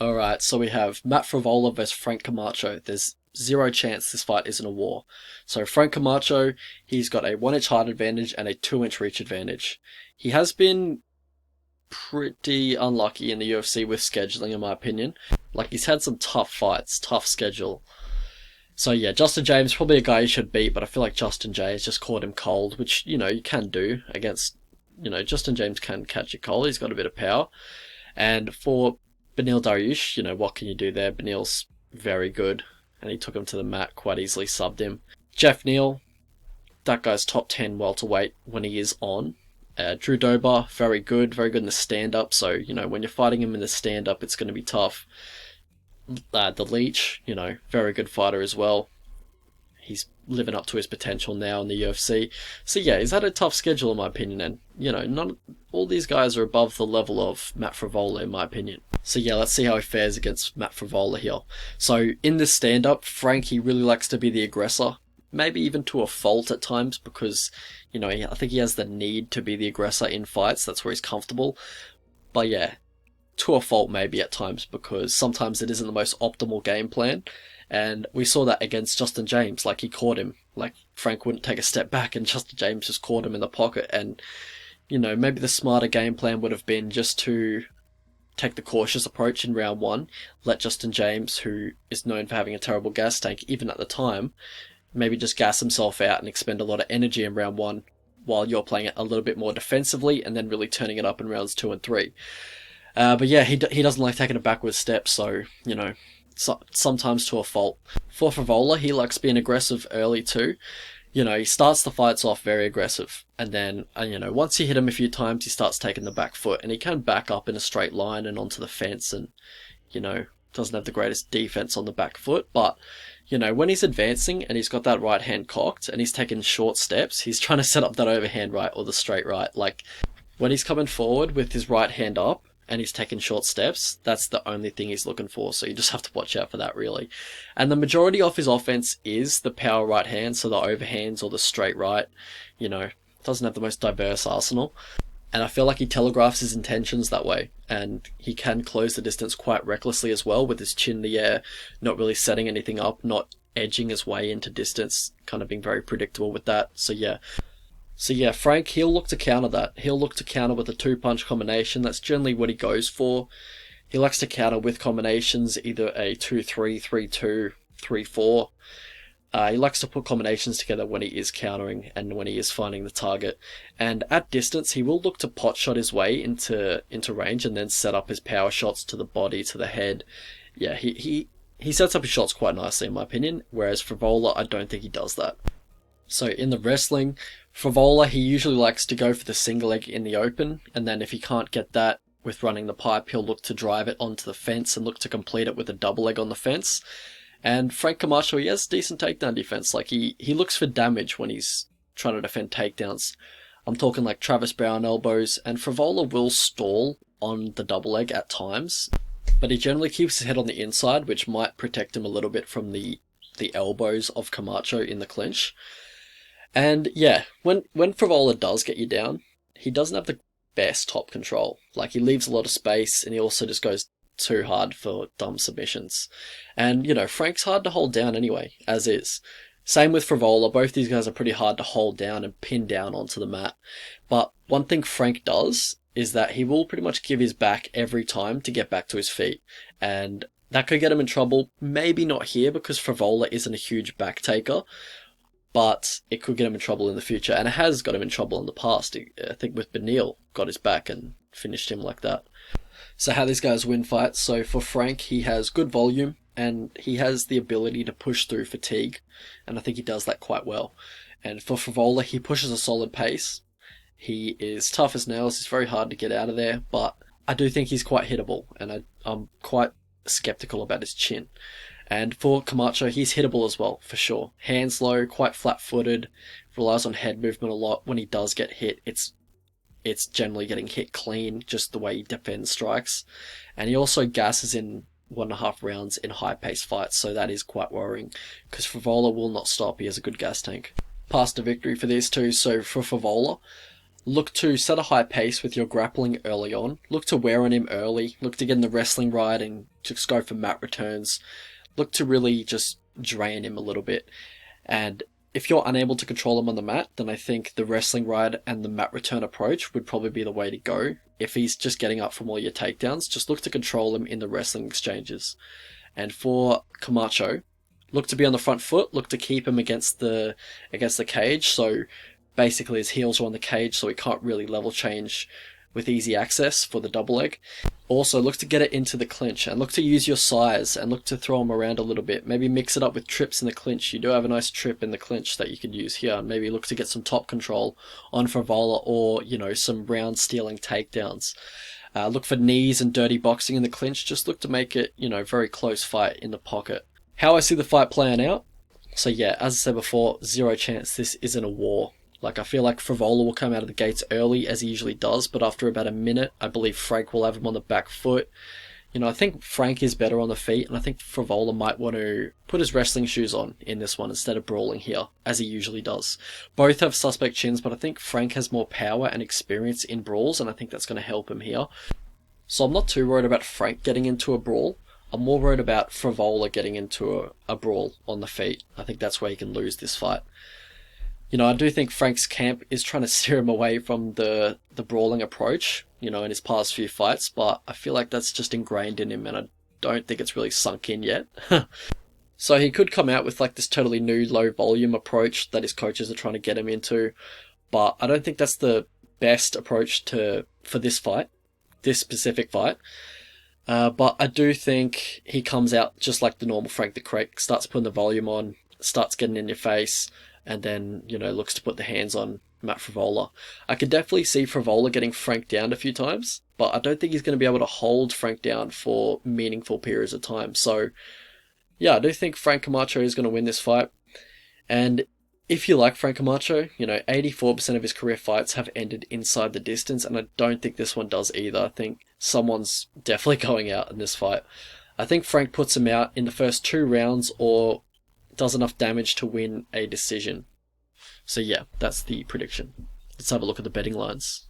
Alright, so we have Matt Frevola versus Frank Camacho. There's zero chance this fight isn't a war. So Frank Camacho, he's got a 1 inch height advantage and a 2 inch reach advantage. He has been pretty unlucky in the UFC with scheduling, in my opinion. Like, he's had some tough fights, tough schedule. So yeah, Justin James, probably a guy he should beat, but I feel like Justin J has just caught him cold, which, you can do against, Justin James can catch you cold. He's got a bit of power. And for Beneil Dariush, what can you do there? Beneil's very good, and he took him to the mat, quite easily subbed him. Jeff Neal, that guy's top 10 welterweight when he is on. Drew Dober, very good in the stand-up, so, when you're fighting him in the stand-up, it's going to be tough. The Leech, very good fighter as well. He's living up to his potential now in the UFC. So yeah, he's had a tough schedule in my opinion, and not all these guys are above the level of Matt Frevola in my opinion. So yeah, let's see how he fares against Matt Frevola here. So in this stand-up, Frank, he really likes to be the aggressor, maybe even to a fault at times, because I think he has the need to be the aggressor in fights. That's where he's comfortable. But yeah, to a fault maybe at times, because sometimes it isn't the most optimal game plan. And we saw that against Justin James. Like, he caught him. Like, Frank wouldn't take a step back, and Justin James just caught him in the pocket. And, maybe the smarter game plan would have been just to take the cautious approach in round one. Let Justin James, who is known for having a terrible gas tank, even at the time, maybe just gas himself out and expend a lot of energy in round one, while you're playing it a little bit more defensively, and then really turning it up in rounds 2 and 3. But yeah, he doesn't like taking a backward step, so, sometimes to a fault. For Frevola, he likes being aggressive early too. He starts the fights off very aggressive, and then, once you hit him a few times, he starts taking the back foot, and he can back up in a straight line and onto the fence, and, doesn't have the greatest defense on the back foot, but, when he's advancing and he's got that right hand cocked and he's taking short steps, he's trying to set up that overhand right or the straight right. Like, when he's coming forward with his right hand up, and he's taking short steps, that's the only thing he's looking for, so you just have to watch out for that, really. And the majority of his offense is the power right hand, so the overhands or the straight right, doesn't have the most diverse arsenal. And I feel like he telegraphs his intentions that way, and he can close the distance quite recklessly as well, with his chin in the air, not really setting anything up, not edging his way into distance, kind of being very predictable with that. So yeah, Frank, he'll look to counter that. He'll look to counter with a 2-punch combination. That's generally what he goes for. He likes to counter with combinations, either a 2-3, 3-2, 3-4. He likes to put combinations together when he is countering and when he is finding the target. And at distance, he will look to pot shot his way into range and then set up his power shots to the body, to the head. Yeah, he sets up his shots quite nicely in my opinion, whereas Frevola, I don't think he does that. So in the wrestling, Frevola, he usually likes to go for the single leg in the open, and then if he can't get that with running the pipe, he'll look to drive it onto the fence and look to complete it with a double leg on the fence. And Frank Camacho, he has decent takedown defense. Like, he looks for damage when he's trying to defend takedowns. I'm talking like Travis Brown elbows, and Frevola will stall on the double leg at times, but he generally keeps his head on the inside, which might protect him a little bit from the elbows of Camacho in the clinch. And yeah, when Frevola does get you down, he doesn't have the best top control. Like, he leaves a lot of space, and he also just goes too hard for dumb submissions. And, Frank's hard to hold down anyway, as is. Same with Frevola, both these guys are pretty hard to hold down and pin down onto the mat. But one thing Frank does is that he will pretty much give his back every time to get back to his feet. And that could get him in trouble. Maybe not here, because Frevola isn't a huge back taker, but it could get him in trouble in the future, and it has got him in trouble in the past. I think with Beneil, got his back and finished him like that. So how these guys win fights. So for Frank, he has good volume, and he has the ability to push through fatigue, and I think he does that quite well. And for Frevola, he pushes a solid pace. He is tough as nails, he's very hard to get out of there, but I do think he's quite hittable, and I'm quite skeptical about his chin. And for Camacho, he's hittable as well, for sure. Hands low, quite flat-footed, relies on head movement a lot. When he does get hit, it's generally getting hit clean, just the way he defends strikes. And he also gasses in 1.5 rounds in high-paced fights, so that is quite worrying, because Frevola will not stop. He has a good gas tank. Path to victory for these two. So for Frevola, Look to set a high pace with your grappling early on. Look to wear on him early. Look to get in the wrestling right and just go for mat returns. Look to really just drain him a little bit. And if you're unable to control him on the mat, then I think the wrestling ride and the mat return approach would probably be the way to go. If he's just getting up from all your takedowns, just look to control him in the wrestling exchanges. And for Camacho, look to be on the front foot, look to keep him against the cage, so basically his heels are on the cage so he can't really level change with easy access for the double leg. Also, look to get it into the clinch and look to use your size and look to throw him around a little bit. Maybe mix it up with trips in the clinch. You do have a nice trip in the clinch that you could use here. Maybe look to get some top control on Frevola or, some round stealing takedowns. Look for knees and dirty boxing in the clinch. Just look to make it, very close fight in the pocket. How I see the fight playing out? So yeah, as I said before, zero chance this isn't a war. I feel like Frevola will come out of the gates early, as he usually does, but after about a minute, I believe Frank will have him on the back foot. I think Frank is better on the feet, and I think Frevola might want to put his wrestling shoes on in this one instead of brawling here, as he usually does. Both have suspect chins, but I think Frank has more power and experience in brawls, and I think that's going to help him here. So I'm not too worried about Frank getting into a brawl. I'm more worried about Frevola getting into a brawl on the feet. I think that's where he can lose this fight. I do think Frank's camp is trying to steer him away from the brawling approach, in his past few fights, but I feel like that's just ingrained in him and I don't think it's really sunk in yet. So he could come out with this totally new low volume approach that his coaches are trying to get him into, but I don't think that's the best approach for this fight, this specific fight. But I do think he comes out just like the normal Frank the Crank, starts putting the volume on, starts getting in your face, and then, looks to put the hands on Matt Frevola. I could definitely see Frevola getting Frank down a few times, but I don't think he's going to be able to hold Frank down for meaningful periods of time. So, yeah, I do think Frank Camacho is going to win this fight. And if you like Frank Camacho, 84% of his career fights have ended inside the distance, and I don't think this one does either. I think someone's definitely going out in this fight. I think Frank puts him out in the first 2 rounds or does enough damage to win a decision. So yeah, that's the prediction. Let's have a look at the betting lines.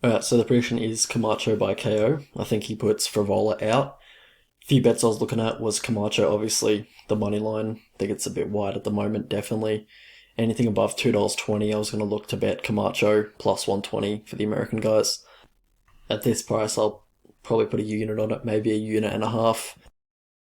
Alright, so the prediction is Camacho by KO. I think he puts Frevola out. A few bets I was looking at was Camacho, obviously. The money line, I think it's a bit wide at the moment, definitely. Anything above $2.20, I was going to look to bet Camacho plus 120 for the American guys. At this price, I'll probably put a unit on it, maybe a unit and a half.